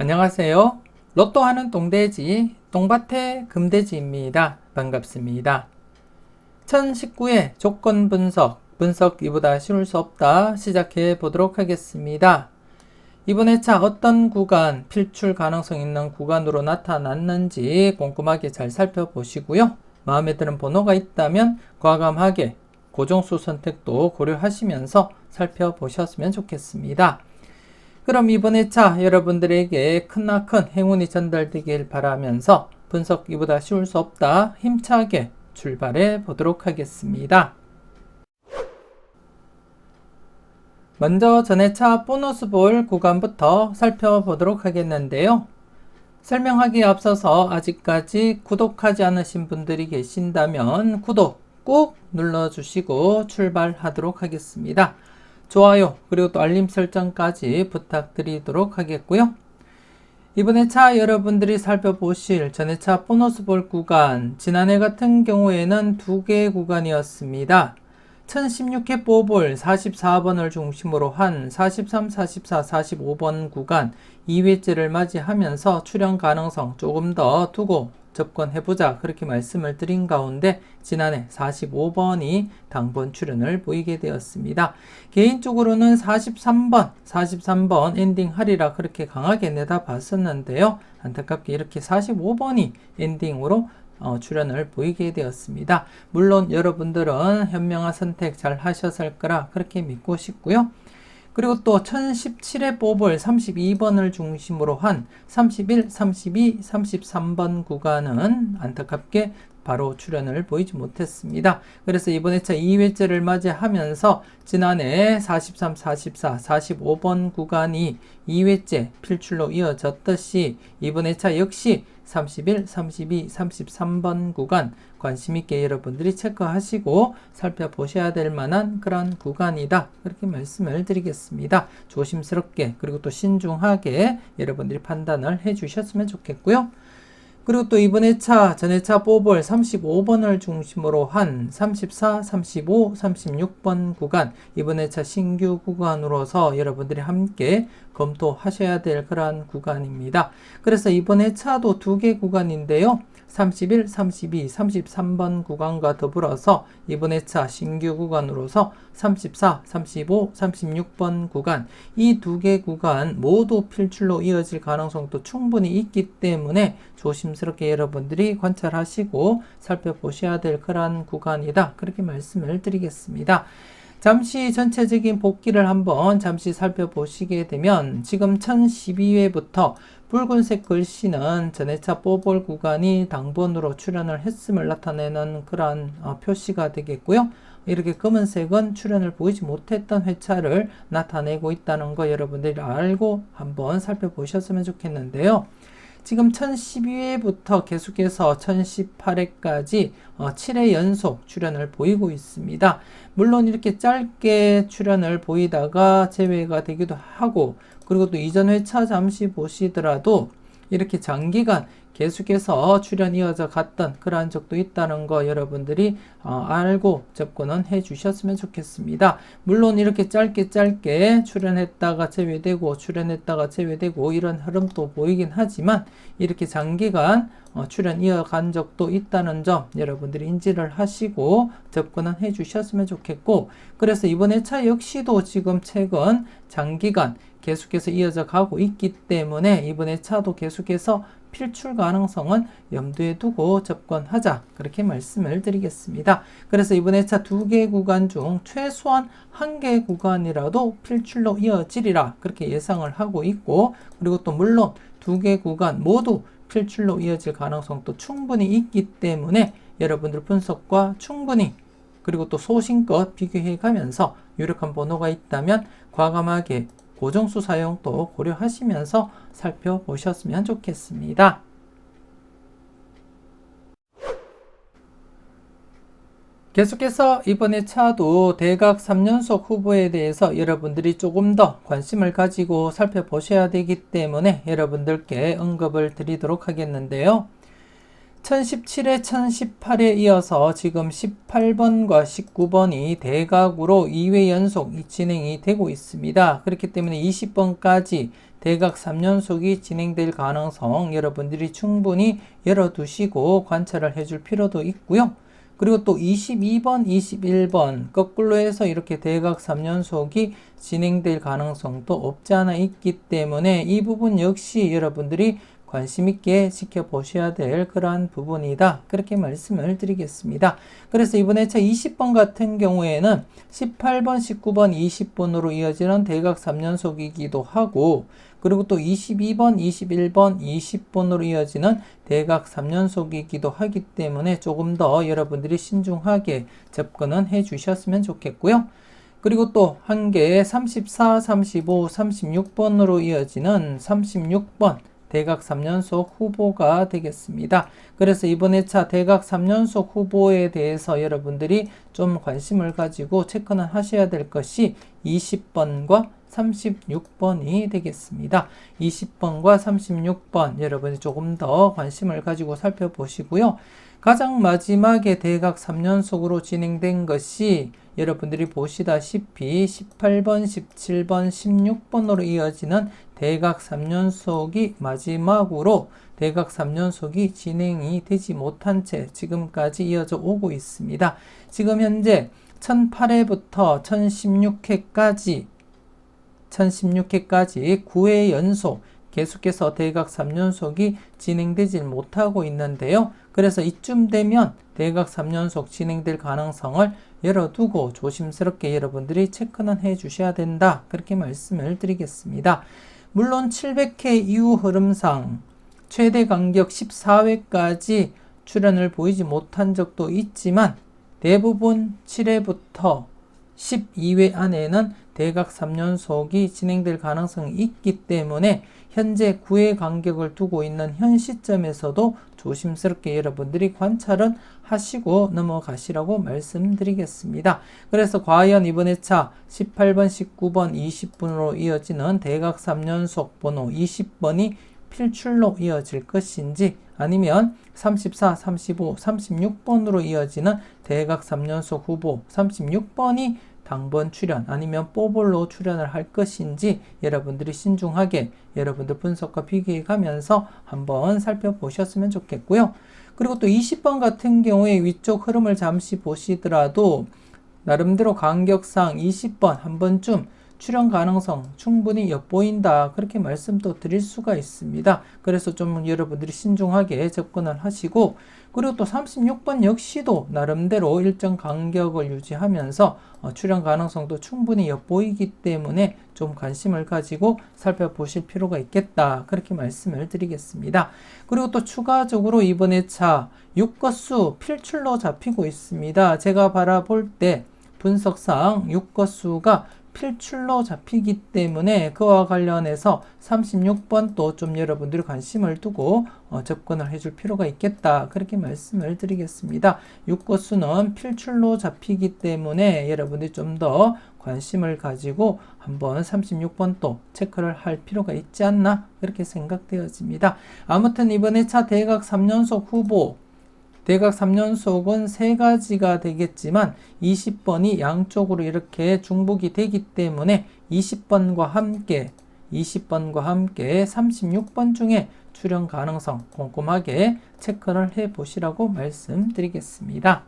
안녕하세요. 로또 하는 똥돼지, 똥밭의 금돼지입니다. 반갑습니다. 1019의 조건 분석, 이보다 쉬울 수 없다 시작해 보도록 하겠습니다. 이번 회차 어떤 구간, 필출 가능성 있는 구간으로 나타났는지 꼼꼼하게 잘 살펴보시고요. 마음에 드는 번호가 있다면 과감하게 고정수 선택도 고려하시면서 살펴보셨으면 좋겠습니다. 그럼 이번 회차 여러분들에게 크나큰 행운이 전달되길 바라면서 분석 이보다 쉬울 수 없다 힘차게 출발해 보도록 하겠습니다. 먼저 전회차 보너스 볼 구간부터 살펴보도록 하겠는데요. 설명하기에 앞서서 아직까지 구독하지 않으신 분들이 계신다면 구독 꼭 눌러주시고 출발하도록 하겠습니다. 좋아요 그리고 또 알림 설정까지 부탁드리도록 하겠고요. 이번 회차 여러분들이 살펴보실 전회차 보너스 볼 구간, 지난해 같은 경우에는 2개의 구간이었습니다. 1016회 보볼 44번을 중심으로 한 43, 44, 45번 구간 2회째를 맞이하면서 출현 가능성 조금 더 두고 접근해보자 그렇게 말씀을 드린 가운데 지난해 45번이 당번 출현을 보이게 되었습니다. 개인적으로는 43번 엔딩 하리라 그렇게 강하게 내다봤었는데요. 안타깝게 이렇게 45번이 엔딩으로 출현을 보이게 되었습니다. 물론 여러분들은 현명한 선택 잘 하셨을 거라 그렇게 믿고 싶고요. 그리고 또 1017회 보볼 32번을 중심으로 한 31, 32, 33번 구간은 안타깝게 바로 출현을 보이지 못했습니다. 그래서 이번 회차 2회째를 맞이하면서 지난해 43, 44, 45번 구간이 2회째 필출로 이어졌듯이 이번 회차 역시 31, 32, 33번 구간 관심있게 여러분들이 체크하시고 살펴보셔야 될 만한 그런 구간이다 그렇게 말씀을 드리겠습니다. 조심스럽게 그리고 또 신중하게 여러분들이 판단을 해 주셨으면 좋겠고요. 그리고 또 이번 회차, 전회차 보볼 35번을 중심으로 한 34, 35, 36번 구간, 이번 회차 신규 구간으로서 여러분들이 함께 검토하셔야 될 그러한 구간입니다. 그래서 이번 회차도 2개 구간인데요. 31, 32, 33번 구간과 더불어서 이번 회차 신규 구간으로서 34, 35, 36번 구간 이 2개 구간 모두 필출로 이어질 가능성도 충분히 있기 때문에 조심스럽게 여러분들이 관찰하시고 살펴보셔야 될 그러한 구간이다 그렇게 말씀을 드리겠습니다. 잠시 전체적인 복기를 한번 잠시 살펴보시게 되면 지금 1012회부터 붉은색 글씨는 전회차 보볼 구간이 당번으로 출현을 했음을 나타내는 그러한 표시가 되겠고요. 이렇게 검은색은 출현을 보이지 못했던 회차를 나타내고 있다는 거 여러분들이 알고 한번 살펴보셨으면 좋겠는데요. 지금 1012회부터 계속해서 1018회까지 7회 연속 출현을 보이고 있습니다. 물론 이렇게 짧게 출현을 보이다가 제외가 되기도 하고 그리고 또 이전 회차 잠시 보시더라도 이렇게 장기간 계속해서 출현 이어져 갔던 그러한 적도 있다는 거 여러분들이 알고 접근은 해 주셨으면 좋겠습니다. 물론 이렇게 짧게 출현했다가 제외되고 출현했다가 제외되고 이런 흐름도 보이긴 하지만 이렇게 장기간 출현 이어간 적도 있다는 점 여러분들이 인지를 하시고 접근은 해 주셨으면 좋겠고 그래서 이번 회차 역시도 지금 최근 장기간 계속해서 이어져 가고 있기 때문에 이번 회차도 계속해서 필출 가능성은 염두에 두고 접근하자 그렇게 말씀을 드리겠습니다. 그래서 이번 회차 2개 구간 중 최소한 1개 구간이라도 필출로 이어지리라 그렇게 예상을 하고 있고 그리고 또 물론 2개 구간 모두 필출로 이어질 가능성도 충분히 있기 때문에 여러분들 분석과 충분히 그리고 또 소신껏 비교해 가면서 유력한 번호가 있다면 과감하게 고정수 사용도 고려하시면서 살펴보셨으면 좋겠습니다. 계속해서 이번 회차도 대각 3연속 후보에 대해서 여러분들이 조금 더 관심을 가지고 살펴보셔야 되기 때문에 여러분들께 언급을 드리도록 하겠는데요. 1017에 1018에 이어서 지금 18번과 19번이 대각으로 2회 연속 진행이 되고 있습니다. 그렇기 때문에 20번까지 대각 3연속이 진행될 가능성 여러분들이 충분히 열어두시고 관찰을 해줄 필요도 있고요. 그리고 또 22번, 21번 거꾸로 해서 이렇게 대각 3연속이 진행될 가능성도 없지 않아 있기 때문에 이 부분 역시 여러분들이 관심 있게 지켜보셔야 될 그러한 부분이다. 그렇게 말씀을 드리겠습니다. 그래서 이번에 차 20번 같은 경우에는 18번, 19번, 20번으로 이어지는 대각 3연속이기도 하고 그리고 또 22번, 21번, 20번으로 이어지는 대각 3연속이기도 하기 때문에 조금 더 여러분들이 신중하게 접근은 해 주셨으면 좋겠고요. 그리고 또 한 개의 34, 35, 36번으로 이어지는 36번 대각 3연속 후보가 되겠습니다. 그래서 이번에 차 대각 3연속 후보에 대해서 여러분들이 좀 관심을 가지고 체크는 하셔야 될 것이 20번과 36번이 되겠습니다. 20번과 36번 여러분이 조금 더 관심을 가지고 살펴보시고요. 가장 마지막에 대각 3연속으로 진행된 것이 여러분들이 보시다시피 18번, 17번, 16번으로 이어지는 대각 3연속이 마지막으로 대각 3연속이 진행이 되지 못한 채 지금까지 이어져 오고 있습니다. 지금 현재 1008회부터 1016회까지 9회 연속 계속해서 대각 3연속이 진행되질 못하고 있는데요. 그래서 이쯤 되면 대각 3연속 진행될 가능성을 열어두고 조심스럽게 여러분들이 체크는 해 주셔야 된다. 그렇게 말씀을 드리겠습니다. 물론 700회 이후 흐름상 최대 간격 14회까지 출현을 보이지 못한 적도 있지만 대부분 7회부터 12회 안에는 대각 3연속이 진행될 가능성이 있기 때문에 현재 9회 간격을 두고 있는 현 시점에서도 조심스럽게 여러분들이 관찰은 하시고 넘어가시라고 말씀드리겠습니다. 그래서 과연 이번 회차 18번, 19번, 20번으로 이어지는 대각 3연속 번호 20번이 필출로 이어질 것인지 아니면 34, 35, 36번으로 이어지는 대각 3연속 후보 36번이 당번 출연 아니면 뽀볼로 출연을 할 것인지 여러분들이 신중하게 여러분들 분석과 비교해 가면서 한번 살펴보셨으면 좋겠고요. 그리고 또 20번 같은 경우에 위쪽 흐름을 잠시 보시더라도 나름대로 간격상 20번 한 번쯤 출연 가능성 충분히 엿보인다. 그렇게 말씀도 드릴 수가 있습니다. 그래서 좀 여러분들이 신중하게 접근을 하시고 그리고 또 36번 역시도 나름대로 일정 간격을 유지하면서 출연 가능성도 충분히 엿보이기 때문에 좀 관심을 가지고 살펴보실 필요가 있겠다. 그렇게 말씀을 드리겠습니다. 그리고 또 추가적으로 이번에 차 6거수 필출로 잡히고 있습니다. 제가 바라볼 때 분석상 6거수가 필출로 잡히기 때문에 그와 관련해서 36번 또 좀 여러분들이 관심을 두고 접근을 해줄 필요가 있겠다. 그렇게 말씀을 드리겠습니다. 6거수는 필출로 잡히기 때문에 여러분들이 좀 더 관심을 가지고 한번 36번 또 체크를 할 필요가 있지 않나 그렇게 생각되어집니다. 아무튼 이번에 차 대각 3연속 후보 대각 3연속은 세 가지가 되겠지만 20번이 양쪽으로 이렇게 중복이 되기 때문에 20번과 함께 36번 중에 출현 가능성 꼼꼼하게 체크를 해 보시라고 말씀드리겠습니다.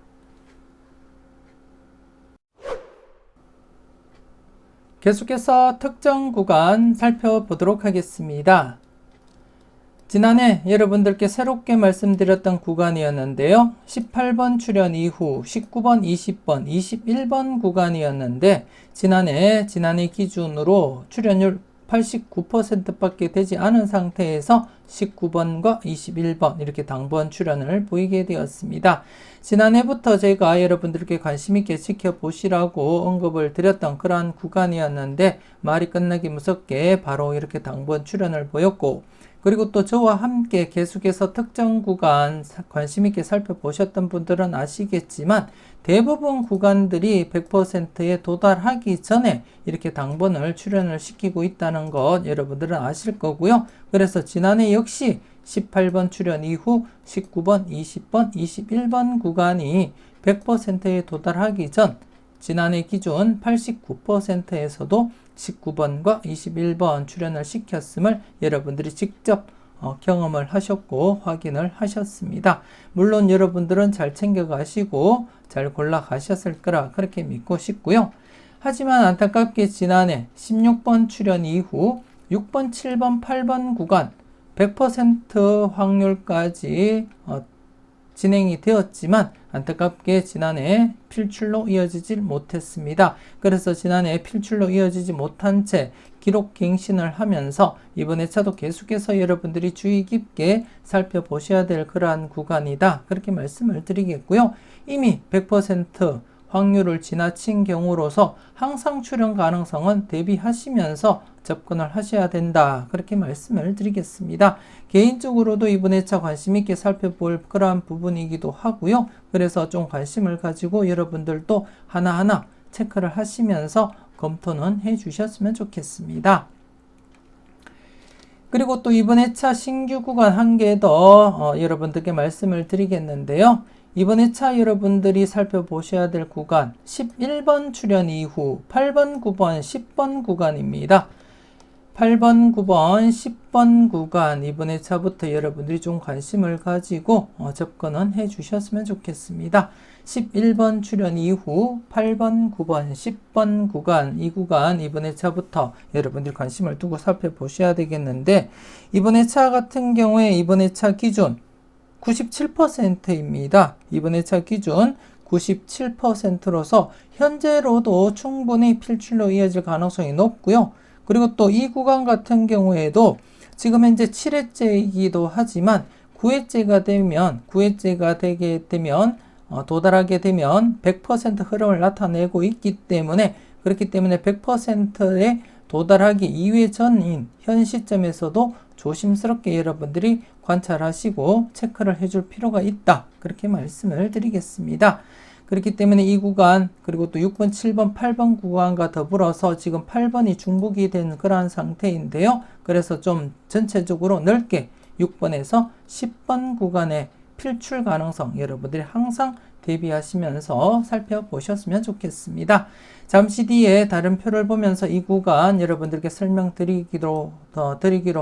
계속해서 특정 구간 살펴보도록 하겠습니다. 지난해 여러분들께 새롭게 말씀드렸던 구간이었는데요. 18번 출현 이후 19번, 20번, 21번 구간이었는데 지난해 기준으로 출현율 89%밖에 되지 않은 상태에서 19번과 21번 이렇게 당번 출현을 보이게 되었습니다. 지난해부터 제가 여러분들께 관심있게 지켜보시라고 언급을 드렸던 그러한 구간이었는데 말이 끝나기 무섭게 바로 이렇게 당번 출현을 보였고 그리고 또 저와 함께 계속해서 특정 구간 관심있게 살펴보셨던 분들은 아시겠지만 대부분 구간들이 100%에 도달하기 전에 이렇게 당번을 출현을 시키고 있다는 것 여러분들은 아실 거고요. 그래서 지난해 역시 18번 출연 이후 19번, 20번, 21번 구간이 100%에 도달하기 전 지난해 기준 89%에서도 19번과 21번 출연을 시켰음을 여러분들이 직접 경험을 하셨고 확인을 하셨습니다. 물론 여러분들은 잘 챙겨가시고 잘 골라가셨을 거라 그렇게 믿고 싶고요. 하지만 안타깝게 지난해 16번 출연 이후 6번, 7번, 8번 구간 100% 확률까지 진행이 되었지만 안타깝게 지난해 필출로 이어지지 못했습니다. 그래서 지난해 필출로 이어지지 못한 채 기록 갱신을 하면서 이번 회차도 계속해서 여러분들이 주의 깊게 살펴보셔야 될 그러한 구간이다. 그렇게 말씀을 드리겠고요. 이미 100% 확률을 지나친 경우로서 항상 출연 가능성은 대비하시면서 접근을 하셔야 된다. 그렇게 말씀을 드리겠습니다. 개인적으로도 이번 회차 관심 있게 살펴볼 그러한 부분이기도 하고요. 그래서 좀 관심을 가지고 여러분들도 하나하나 체크를 하시면서 검토는 해 주셨으면 좋겠습니다. 그리고 또 이번 회차 신규 구간 한 개 더 여러분들께 말씀을 드리겠는데요. 이번 회차 여러분들이 살펴보셔야 될 구간 11번 출연 이후 8번, 9번, 10번 구간입니다. 8번, 9번, 10번 구간 이번 회차부터 여러분들이 좀 관심을 가지고 접근은 해 주셨으면 좋겠습니다. 11번 출연 이후 8번, 9번, 10번 구간 이 구간 이번 회차부터 여러분들이 관심을 두고 살펴보셔야 되겠는데 이번 회차 같은 경우에 이번 회차 기준 97%입니다. 이번 회차 기준 97%로서 현재로도 충분히 필출로 이어질 가능성이 높고요. 그리고 또 이 구간 같은 경우에도 지금 현재 7회째이기도 하지만 9회째가 되게 되면 도달하게 되면 100% 흐름을 나타내고 있기 때문에 그렇기 때문에 100%에 도달하기 2회 전인 현 시점에서도 조심스럽게 여러분들이 관찰하시고 체크를 해줄 필요가 있다. 그렇게 말씀을 드리겠습니다. 그렇기 때문에 이 구간 그리고 또 6번, 7번, 8번 구간과 더불어서 지금 8번이 중복이 된 그러한 상태인데요. 그래서 좀 전체적으로 넓게 6번에서 10번 구간의 필출 가능성 여러분들이 항상 대비하시면서 살펴보셨으면 좋겠습니다. 잠시 뒤에 다른 표를 보면서 이 구간 여러분들께 설명드리기로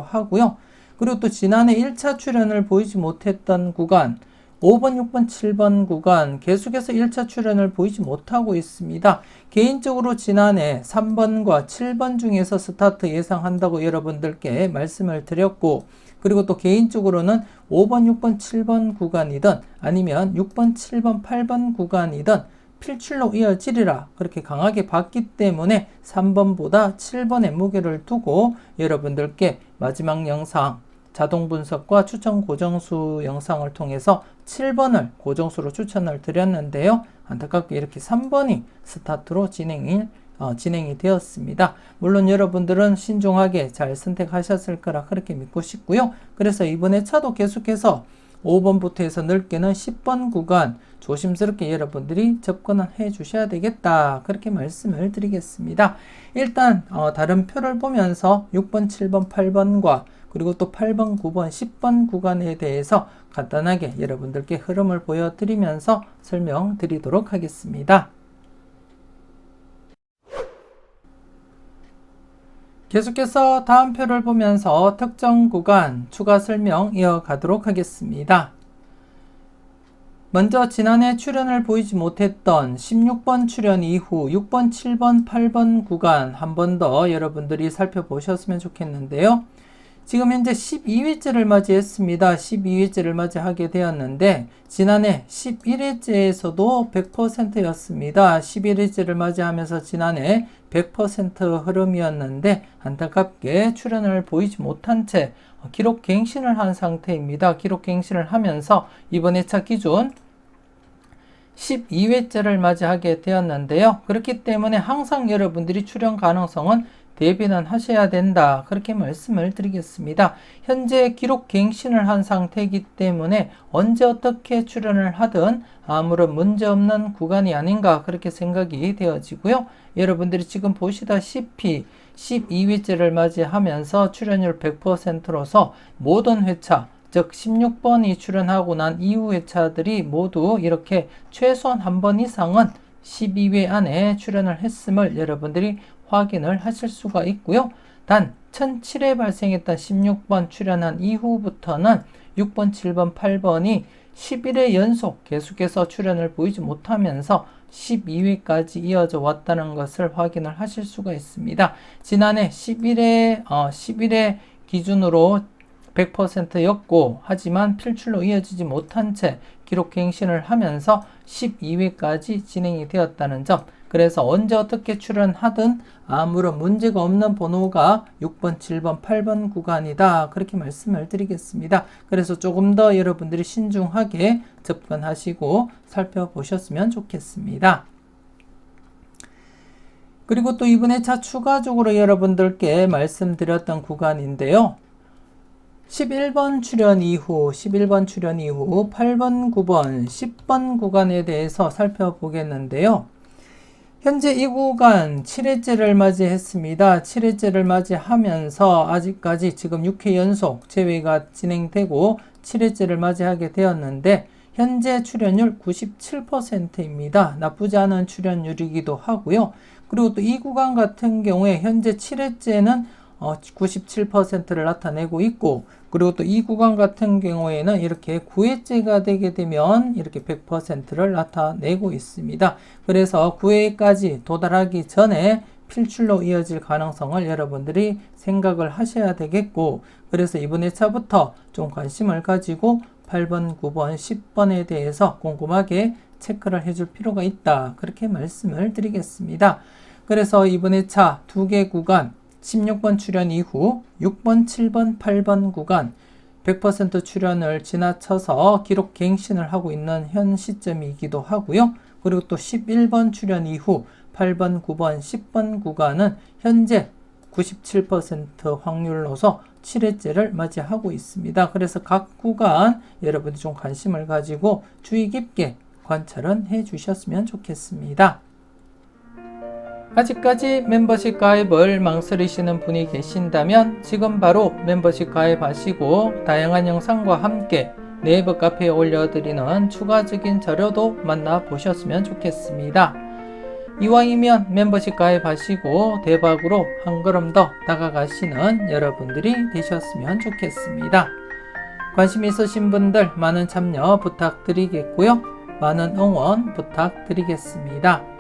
하고요. 그리고 또 지난해 1차 출연을 보이지 못했던 구간 5번, 6번, 7번 구간 계속해서 1차 출연을 보이지 못하고 있습니다. 개인적으로 지난해 3번과 7번 중에서 스타트 예상한다고 여러분들께 말씀을 드렸고 그리고 또 개인적으로는 5번, 6번, 7번 구간이든 아니면 6번, 7번, 8번 구간이든 필출로 이어지리라 그렇게 강하게 봤기 때문에 3번보다 7번의 무게를 두고 여러분들께 마지막 영상 자동 분석과 추천 고정수 영상을 통해서 7번을 고정수로 추천을 드렸는데요. 안타깝게 이렇게 3번이 스타트로 진행이 되었습니다. 물론 여러분들은 신중하게 잘 선택하셨을 거라 그렇게 믿고 싶고요. 그래서 이번에 차도 계속해서 5번부터 해서 넓게는 10번 구간 조심스럽게 여러분들이 접근을 해 주셔야 되겠다. 그렇게 말씀을 드리겠습니다. 일단 다른 표를 보면서 6번, 7번, 8번과 그리고 또 8번, 9번, 10번 구간에 대해서 간단하게 여러분들께 흐름을 보여드리면서 설명드리도록 하겠습니다. 계속해서 다음 표를 보면서 특정 구간 추가 설명 이어가도록 하겠습니다. 먼저 지난해 출연을 보이지 못했던 16번 출연 이후 6번, 7번, 8번 구간 한 번 더 여러분들이 살펴보셨으면 좋겠는데요. 지금 현재 12회째를 맞이했습니다. 12회째를 맞이하게 되었는데 지난해 11회째에서도 100%였습니다. 11회째를 맞이하면서 지난해 100% 흐름이었는데 안타깝게 출연을 보이지 못한 채 기록 갱신을 한 상태입니다. 기록 갱신을 하면서 이번 회차 기준 12회째를 맞이하게 되었는데요. 그렇기 때문에 항상 여러분들이 출연 가능성은 대비는 하셔야 된다. 그렇게 말씀을 드리겠습니다. 현재 기록 갱신을 한 상태이기 때문에 언제 어떻게 출연을 하든 아무런 문제 없는 구간이 아닌가 그렇게 생각이 되어지고요. 여러분들이 지금 보시다시피 12회째를 맞이하면서 출연율 100%로서 모든 회차 즉 16번이 출현하고 난 이후의 차들이 모두 이렇게 최소한 한 번 이상은 12회 안에 출현을 했음을 여러분들이 확인을 하실 수가 있고요. 단 1007회 발생했던 16번 출현한 이후부터는 6번, 7번, 8번이 11회 연속 계속해서 출현을 보이지 못하면서 12회까지 이어져 왔다는 것을 확인을 하실 수가 있습니다. 지난해 11회 기준으로 100%였고 하지만 필출로 이어지지 못한 채 기록 갱신을 하면서 12회까지 진행이 되었다는 점, 그래서 언제 어떻게 출현하든 아무런 문제가 없는 번호가 6번, 7번, 8번 구간이다, 그렇게 말씀을 드리겠습니다. 그래서 조금 더 여러분들이 신중하게 접근하시고 살펴보셨으면 좋겠습니다. 그리고 또 이번에 차 추가적으로 여러분들께 말씀드렸던 구간인데요. 11번 출현 이후 8번, 9번, 10번 구간에 대해서 살펴보겠는데요. 현재 이 구간 7회째를 맞이했습니다. 7회째를 맞이하면서 아직까지 지금 6회 연속 재회가 진행되고 7회째를 맞이하게 되었는데 현재 출현율 97%입니다. 나쁘지 않은 출현율이기도 하고요. 그리고 또 이 구간 같은 경우에 현재 7회째는 97%를 나타내고 있고, 그리고 또 이 구간 같은 경우에는 이렇게 9회째가 되게 되면 이렇게 100%를 나타내고 있습니다. 그래서 9회까지 도달하기 전에 필출로 이어질 가능성을 여러분들이 생각을 하셔야 되겠고, 그래서 이번 회차부터 좀 관심을 가지고 8번, 9번, 10번에 대해서 꼼꼼하게 체크를 해줄 필요가 있다, 그렇게 말씀을 드리겠습니다. 그래서 이번 회차 2개 구간 16번 출현 이후 6번, 7번, 8번 구간 100% 출현을 지나쳐서 기록 갱신을 하고 있는 현 시점이기도 하고요. 그리고 또 11번 출현 이후 8번, 9번, 10번 구간은 현재 97% 확률로서 7회째를 맞이하고 있습니다. 그래서 각 구간 여러분이 좀 관심을 가지고 주의 깊게 관찰은 해 주셨으면 좋겠습니다. 아직까지 멤버십 가입을 망설이시는 분이 계신다면 지금 바로 멤버십 가입하시고 다양한 영상과 함께 네이버 카페에 올려드리는 추가적인 자료도 만나보셨으면 좋겠습니다. 이왕이면 멤버십 가입하시고 대박으로 한 걸음 더 다가가시는 여러분들이 되셨으면 좋겠습니다. 관심 있으신 분들 많은 참여 부탁드리겠고요. 많은 응원 부탁드리겠습니다.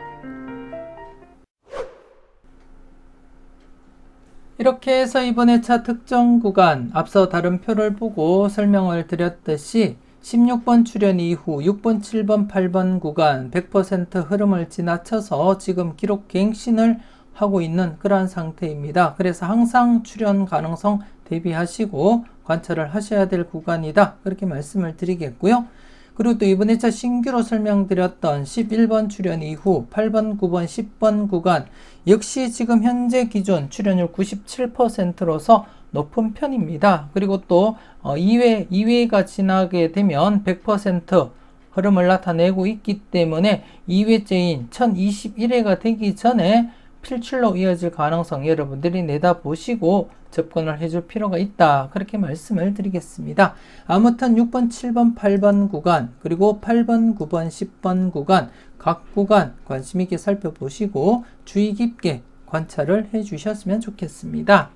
이렇게 해서 이번 회차 특정 구간, 앞서 다른 표를 보고 설명을 드렸듯이 16번 출현 이후 6번, 7번, 8번 구간 100% 흐름을 지나쳐서 지금 기록 갱신을 하고 있는 그러한 상태입니다. 그래서 항상 출현 가능성 대비하시고 관찰을 하셔야 될 구간이다, 그렇게 말씀을 드리겠고요. 그리고 또 이번 회차 신규로 설명드렸던 11번 출현 이후 8번, 9번, 10번 구간 역시 지금 현재 기준 출현율 97%로서 높은 편입니다. 그리고 또 2회가 지나게 되면 100% 흐름을 나타내고 있기 때문에 2회째인 1021회가 되기 전에 필출로 이어질 가능성 여러분들이 내다보시고 접근을 해줄 필요가 있다, 그렇게 말씀을 드리겠습니다. 아무튼 6번, 7번, 8번 구간 그리고 8번, 9번, 10번 구간 각 구간 관심 있게 살펴보시고 주의 깊게 관찰을 해 주셨으면 좋겠습니다.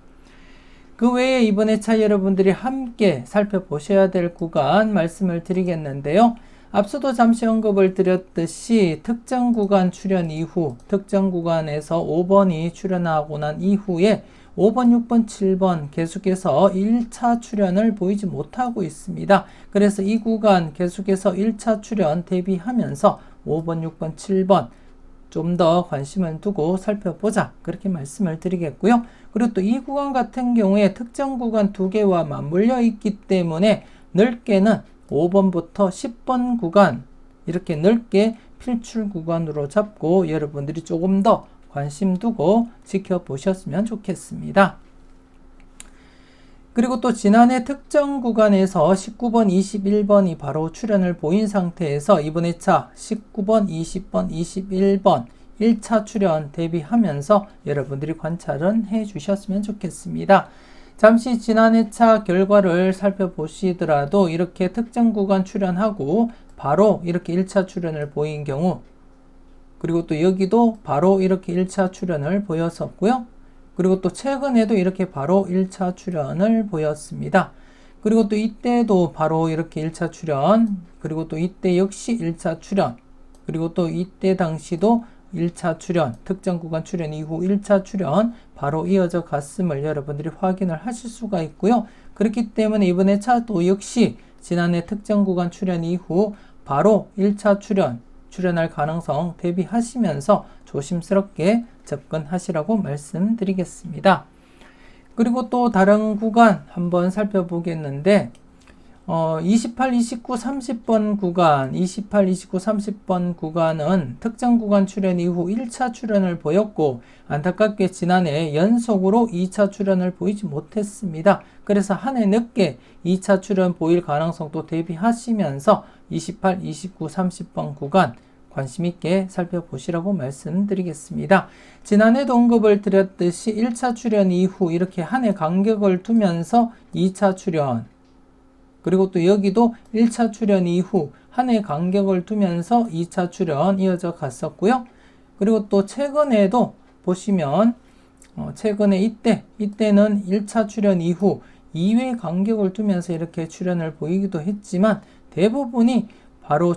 그 외에 이번 회차 여러분들이 함께 살펴보셔야 될 구간 말씀을 드리겠는데요. 앞서도 잠시 언급을 드렸듯이 특정 구간 출현 이후 특정 구간에서 5번이 출현하고 난 이후에 5번, 6번, 7번 계속해서 1차 출현을 보이지 못하고 있습니다. 그래서 이 구간 계속해서 1차 출현 대비하면서 5번, 6번, 7번 좀 더 관심을 두고 살펴보자, 그렇게 말씀을 드리겠고요. 그리고 또 이 구간 같은 경우에 특정 구간 2개와 맞물려 있기 때문에 넓게는 5번부터 10번 구간 이렇게 넓게 필출 구간으로 잡고 여러분들이 조금 더 관심 두고 지켜보셨으면 좋겠습니다. 그리고 또 지난해 특정 구간에서 19번, 21번이 바로 출현을 보인 상태에서 이번 회차 19번, 20번, 21번 1차 출현 대비하면서 여러분들이 관찰은 해 주셨으면 좋겠습니다. 잠시 지난 회차 결과를 살펴보시더라도 이렇게 특정 구간 출연하고 바로 이렇게 1차 출연을 보인 경우, 그리고 또 여기도 바로 이렇게 1차 출연을 보였었고요. 그리고 또 최근에도 이렇게 바로 1차 출연을 보였습니다. 그리고 또 이때도 바로 이렇게 1차 출연, 그리고 또 이때 역시 1차 출연, 그리고 또 이때 당시도 1차 출연, 특정 구간 출연 이후 1차 출연 바로 이어져 갔음을 여러분들이 확인을 하실 수가 있고요. 그렇기 때문에 이번에 차도 역시 지난해 특정 구간 출연 이후 바로 1차 출연할 가능성 대비하시면서 조심스럽게 접근하시라고 말씀드리겠습니다. 그리고 또 다른 구간 한번 살펴보겠는데 28, 29, 30번 구간, 28, 29, 30번 구간은 특정 구간 출연 이후 1차 출연을 보였고 안타깝게 지난해 연속으로 2차 출연을 보이지 못했습니다. 그래서 한 해 늦게 2차 출연 보일 가능성도 대비하시면서 28, 29, 30번 구간 관심 있게 살펴보시라고 말씀드리겠습니다. 지난해도 언급을 드렸듯이 1차 출연 이후 이렇게 한 해 간격을 두면서 2차 출연, 그리고 또 여기도 1차 출연 이후 한 해 간격을 두면서 2차 출연 이어져 갔었고요. 그리고 또 최근에도 보시면 최근에 이때는 1차 출연 이후 2회 간격을 두면서 이렇게 출연을 보이기도 했지만 대부분이 바로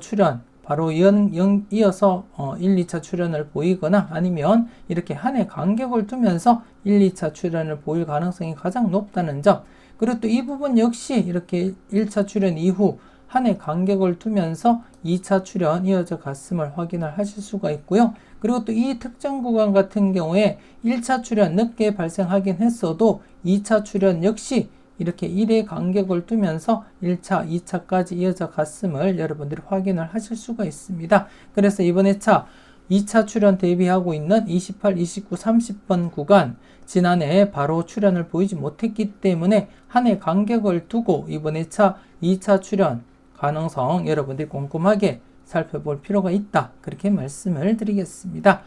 이어서 1, 2차 출연을 보이거나 아니면 이렇게 한 해 간격을 두면서 1, 2차 출연을 보일 가능성이 가장 높다는 점, 그리고 또 이 부분 역시 이렇게 1차 출연 이후 한 해 간격을 두면서 2차 출연 이어져 갔음을 확인을 하실 수가 있고요. 그리고 또 이 특정 구간 같은 경우에 1차 출연 늦게 발생하긴 했어도 2차 출연 역시 이렇게 1회 간격을 두면서 1차, 2차까지 이어져 갔음을 여러분들이 확인을 하실 수가 있습니다. 그래서 이번 회차 2차 출연 대비하고 있는 28, 29, 30번 구간, 지난해 바로 출연을 보이지 못했기 때문에 한 해 간격을 두고 이번 회차 2차 출연 가능성 여러분들이 꼼꼼하게 살펴볼 필요가 있다, 그렇게 말씀을 드리겠습니다.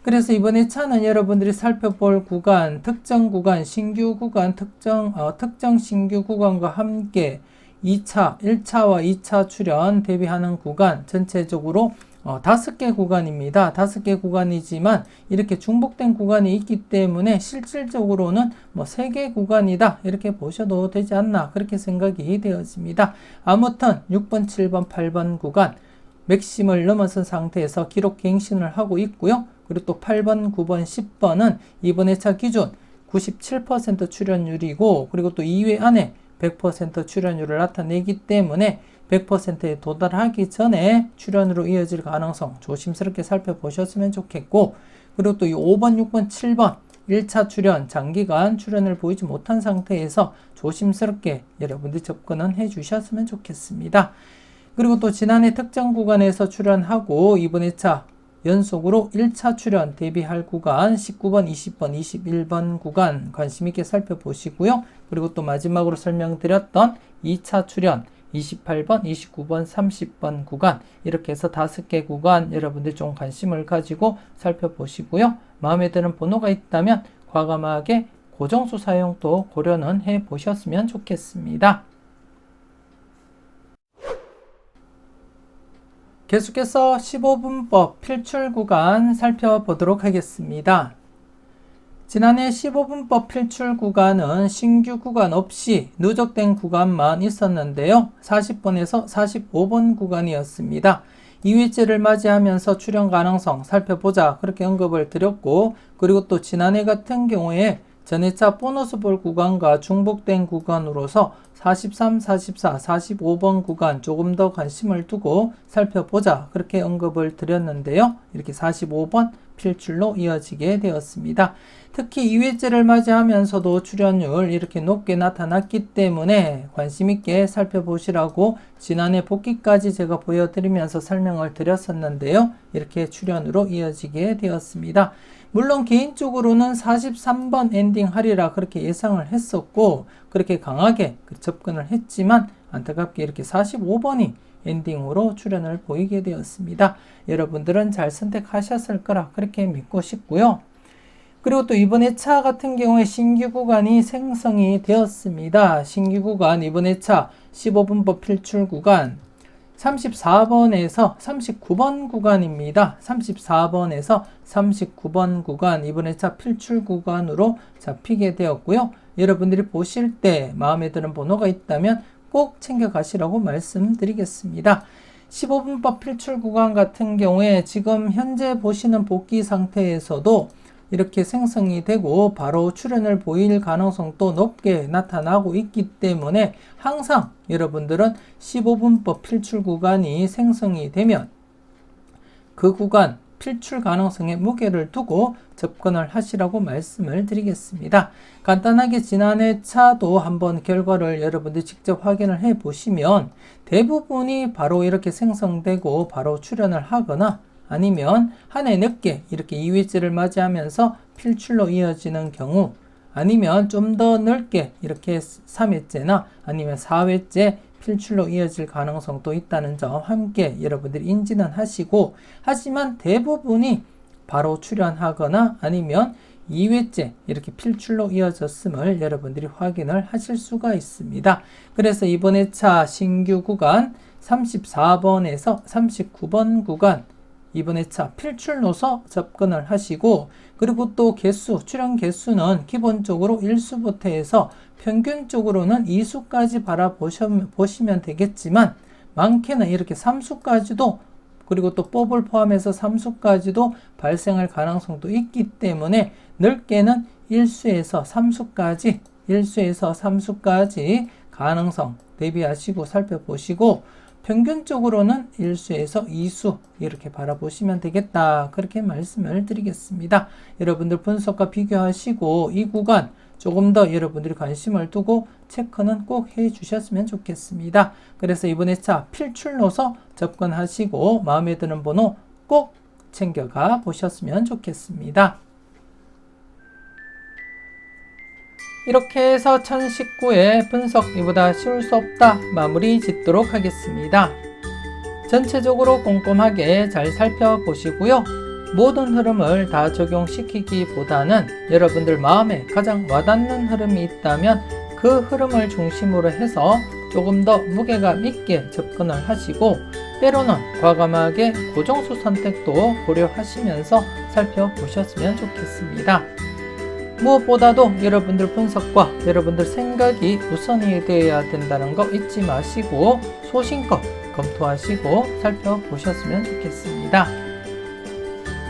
그래서 이번 회차는 여러분들이 살펴볼 구간, 특정 구간, 신규 구간, 특정 신규 구간과 함께 1차와 2차 출연 대비하는 구간 전체적으로 5개 구간입니다. 5개 구간이지만 이렇게 중복된 구간이 있기 때문에 실질적으로는 3개 구간이다, 이렇게 보셔도 되지 않나, 그렇게 생각이 되어집니다. 아무튼 6번, 7번, 8번 구간 맥심을 넘어선 상태에서 기록 갱신을 하고 있고요. 그리고 또 8번, 9번, 10번은 이번 회차 기준 97% 출연율이고, 그리고 또 2회 안에 100% 출연율을 나타내기 때문에 100%에 도달하기 전에 출연으로 이어질 가능성 조심스럽게 살펴보셨으면 좋겠고, 그리고 또 이 5번, 6번, 7번 1차 출연, 장기간 출연을 보이지 못한 상태에서 조심스럽게 여러분들이 접근은 해 주셨으면 좋겠습니다. 그리고 또 지난해 특정 구간에서 출연하고 이번 회차 연속으로 1차 출연 대비할 구간 19번, 20번, 21번 구간 관심 있게 살펴보시고요. 그리고 또 마지막으로 설명드렸던 2차 출연 28번, 29번, 30번 구간, 이렇게 해서 5개 구간 여러분들 좀 관심을 가지고 살펴보시고요. 마음에 드는 번호가 있다면 과감하게 고정수 사용도 고려는 해 보셨으면 좋겠습니다. 계속해서 15분법 필출 구간 살펴보도록 하겠습니다. 지난해 15분법 필출 구간은 신규 구간 없이 누적된 구간만 있었는데요. 40번에서 45번 구간이었습니다. 2회째를 맞이하면서 출연 가능성 살펴보자, 그렇게 언급을 드렸고, 그리고 또 지난해 같은 경우에 전회차 보너스 볼 구간과 중복된 구간으로서 43, 44, 45번 구간 조금 더 관심을 두고 살펴보자, 그렇게 언급을 드렸는데요. 이렇게 45번 필출로 이어지게 되었습니다. 특히 2회째를 맞이하면서도 출연율 이렇게 높게 나타났기 때문에 관심 있게 살펴보시라고 지난해 복귀까지 제가 보여드리면서 설명을 드렸었는데요. 이렇게 출연으로 이어지게 되었습니다. 물론 개인적으로는 43번 엔딩 하리라 그렇게 예상을 했었고 그렇게 강하게 접근을 했지만 안타깝게 이렇게 45번이 엔딩으로 출연을 보이게 되었습니다. 여러분들은 잘 선택하셨을 거라 그렇게 믿고 싶고요. 그리고 또 이번에 차 같은 경우에 신규 구간이 생성이 되었습니다. 신규 구간 이번에 차 15분법 필출 구간 34번에서 39번 구간입니다. 34번에서 39번 구간 이번에 차 필출 구간으로 잡히게 되었고요. 여러분들이 보실 때 마음에 드는 번호가 있다면 꼭 챙겨 가시라고 말씀드리겠습니다. 15분법 필출 구간 같은 경우에 지금 현재 보시는 복귀 상태에서도 이렇게 생성이 되고 바로 출현을 보일 가능성도 높게 나타나고 있기 때문에 항상 여러분들은 15분법 필출 구간이 생성이 되면 그 구간 필출 가능성에 무게를 두고 접근을 하시라고 말씀을 드리겠습니다. 간단하게 지난해 차도 한번 결과를 여러분들이 직접 확인을 해 보시면 대부분이 바로 이렇게 생성되고 바로 출현을 하거나 아니면 한 해 늦게 이렇게 2회째를 맞이하면서 필출로 이어지는 경우 아니면 좀 더 넓게 이렇게 3회째나 아니면 4회째 필출로 이어질 가능성도 있다는 점 함께 여러분들이 인지는 하시고 하지만 대부분이 바로 출현하거나 아니면 2회째 이렇게 필출로 이어졌음을 여러분들이 확인을 하실 수가 있습니다. 그래서 이번에 차 신규 구간 34번에서 39번 구간 이번에 차 필출로서 접근을 하시고 그리고 또 개수, 출현 개수는 기본적으로 1수부터 해서 평균적으로는 2수까지 바라보시면 되겠지만 많게는 이렇게 3수까지도 그리고 또 뽑을 포함해서 3수까지도 발생할 가능성도 있기 때문에 넓게는 1수에서 3수까지 가능성 대비하시고 살펴보시고 평균적으로는 1수에서 2수 이렇게 바라보시면 되겠다. 그렇게 말씀을 드리겠습니다. 여러분들 분석과 비교하시고 이 구간 조금 더 여러분들이 관심을 두고 체크는 꼭 해 주셨으면 좋겠습니다. 그래서 이번에 차 필출로서 접근하시고 마음에 드는 번호 꼭 챙겨가 보셨으면 좋겠습니다. 이렇게 해서 1019의 분석 이보다 쉬울 수 없다 마무리 짓도록 하겠습니다. 전체적으로 꼼꼼하게 잘 살펴보시고요. 모든 흐름을 다 적용시키기보다는 여러분들 마음에 가장 와닿는 흐름이 있다면 그 흐름을 중심으로 해서 조금 더 무게감 있게 접근을 하시고 때로는 과감하게 고정수 선택도 고려하시면서 살펴보셨으면 좋겠습니다. 무엇보다도 여러분들 분석과 여러분들 생각이 우선이 되어야 된다는 거 잊지 마시고 소신껏 검토하시고 살펴보셨으면 좋겠습니다.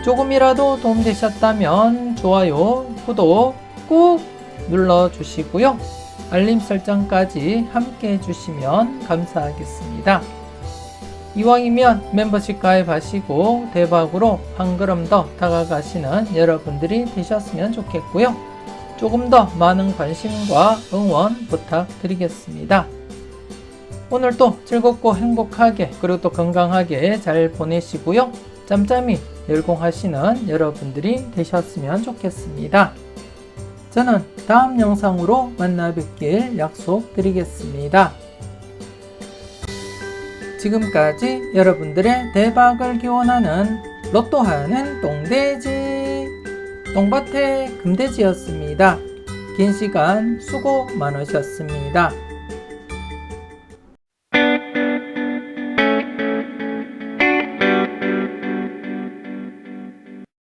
조금이라도 도움되셨다면 좋아요, 구독 꾹 눌러주시고요. 알림 설정까지 함께 해주시면 감사하겠습니다. 이왕이면 멤버십 가입하시고 대박으로 한 걸음 더 다가가시는 여러분들이 되셨으면 좋겠고요. 조금 더 많은 관심과 응원 부탁드리겠습니다. 오늘도 즐겁고 행복하게 그리고 또 건강하게 잘 보내시고요. 짬짬이 열공하시는 여러분들이 되셨으면 좋겠습니다. 저는 다음 영상으로 만나 뵙길 약속드리겠습니다. 지금까지 여러분들의 대박을 기원하는 로또하는 똥돼지 똥밭의 금돼지였습니다. 긴 시간 수고 많으셨습니다.